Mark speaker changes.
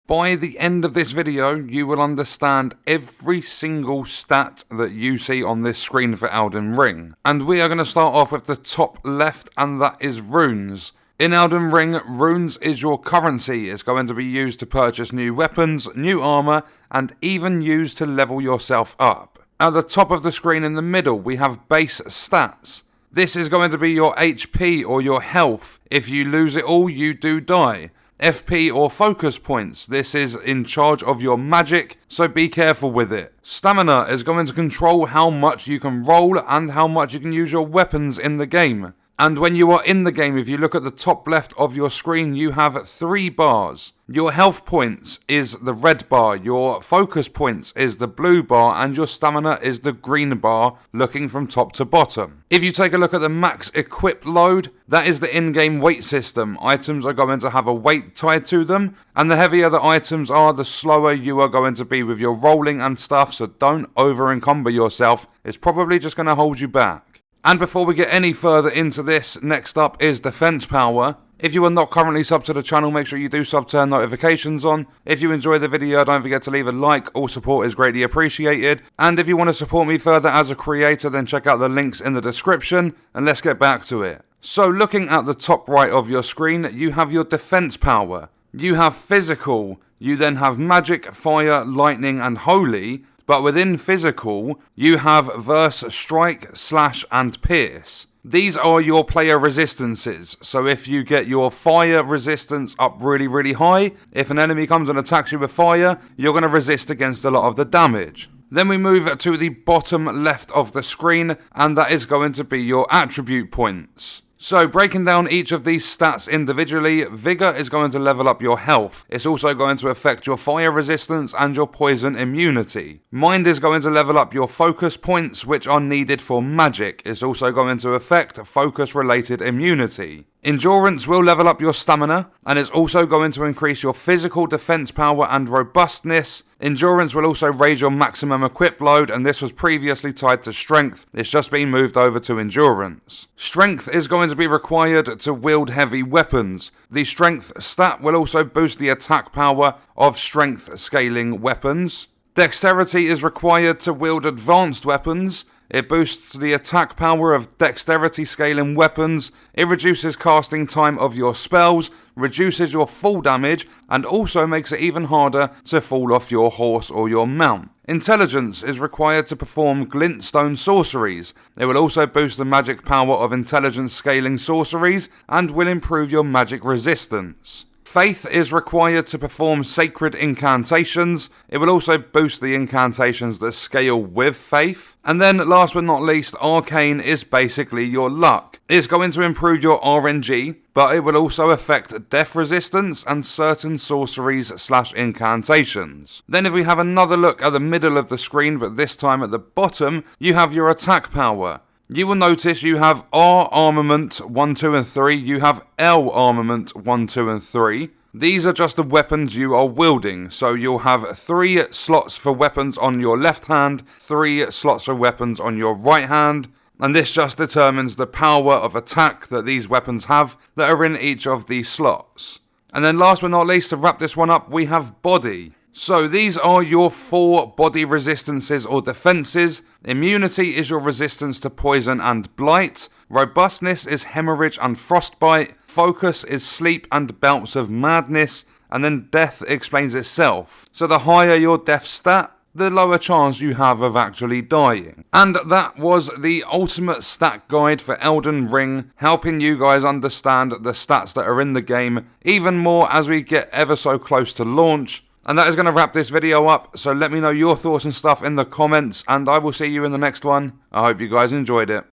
Speaker 1: By the end of this video, you will understand every single stat that you see on this screen for Elden Ring. And we are going to start off with the top left, and that is runes. In Elden Ring, runes is your currency. It's going to be used to purchase new weapons, new armor, and even used to level yourself up. At the top of the screen in the middle, we have base stats. This is going to be your HP or your health. If you lose it all, you do die. FP or focus points, this is in charge of your magic, so be careful with it. Stamina is going to control how much you can roll and how much you can use your weapons in the game. And when you are in the game, if you look at the top left of your screen, you have 3 bars. Your health points is the red bar, your focus points is the blue bar, and your stamina is the green bar, looking from top to bottom. If you take a look at the max equip load, that is the in-game weight system. Items are going to have a weight tied to them, and the heavier the items are, the slower you are going to be with your rolling and stuff, so don't over-encumber yourself. It's probably just going to hold you back. And before we get any further into this, next up is defense power. If you are not currently subbed to the channel, make sure you do sub, turn notifications on. If you enjoy the video, don't forget to leave a like. All support is greatly appreciated. And if you want to support me further as a creator, then check out the links in the description. And let's get back to it. So looking at the top right of your screen, you have your defense power. You have physical. You then have magic, fire, lightning, and holy. But within physical, you have verse, strike, slash, and pierce. These are your player resistances, so if you get your fire resistance up really high, if an enemy comes and attacks you with fire, you're going to resist against a lot of the damage. Then we move to the bottom left of the screen, and that is going to be your attribute points. So breaking down each of these stats individually, Vigor is going to level up your health. It's also going to affect your fire resistance and your poison immunity. Mind is going to level up your focus points, which are needed for magic. It's also going to affect focus related immunity. Endurance will level up your stamina, and it's also going to increase your physical defense power and robustness. Endurance will also raise your maximum equip load, and this was previously tied to strength. It's just been moved over to endurance. Strength is going to be required to wield heavy weapons. The strength stat will also boost the attack power of strength scaling weapons. Dexterity is required to wield advanced weapons. It boosts the attack power of dexterity scaling weapons, it reduces casting time of your spells, reduces your fall damage, and also makes it even harder to fall off your horse or your mount. Intelligence is required to perform glintstone sorceries. It will also boost the magic power of intelligence scaling sorceries, and will improve your magic resistance. Faith is required to perform sacred incantations. It will also boost the incantations that scale with faith. And then last but not least, Arcane is basically your luck. It's going to improve your RNG, but it will also affect death resistance and certain sorceries slash incantations. Then if we have another look at the middle of the screen, but this time at the bottom, you have your attack power. You will notice you have R armament 1, 2 and 3, you have L armament 1, 2 and 3. These are just the weapons you are wielding, so you'll have 3 slots for weapons on your left hand, 3 slots for weapons on your right hand, and this just determines the power of attack that these weapons have that are in each of these slots. And then last but not least, to wrap this one up, we have body. So these are your 4 body resistances or defenses. Immunity is your resistance to poison and blight. Robustness is hemorrhage and frostbite. Focus is sleep and bouts of madness. And then death explains itself. So the higher your death stat, the lower chance you have of actually dying. And that was the ultimate stat guide for Elden Ring, helping you guys understand the stats that are in the game even more as we get ever so close to launch. And that is going to wrap this video up, so let me know your thoughts and stuff in the comments, and I will see you in the next one. I hope you guys enjoyed it.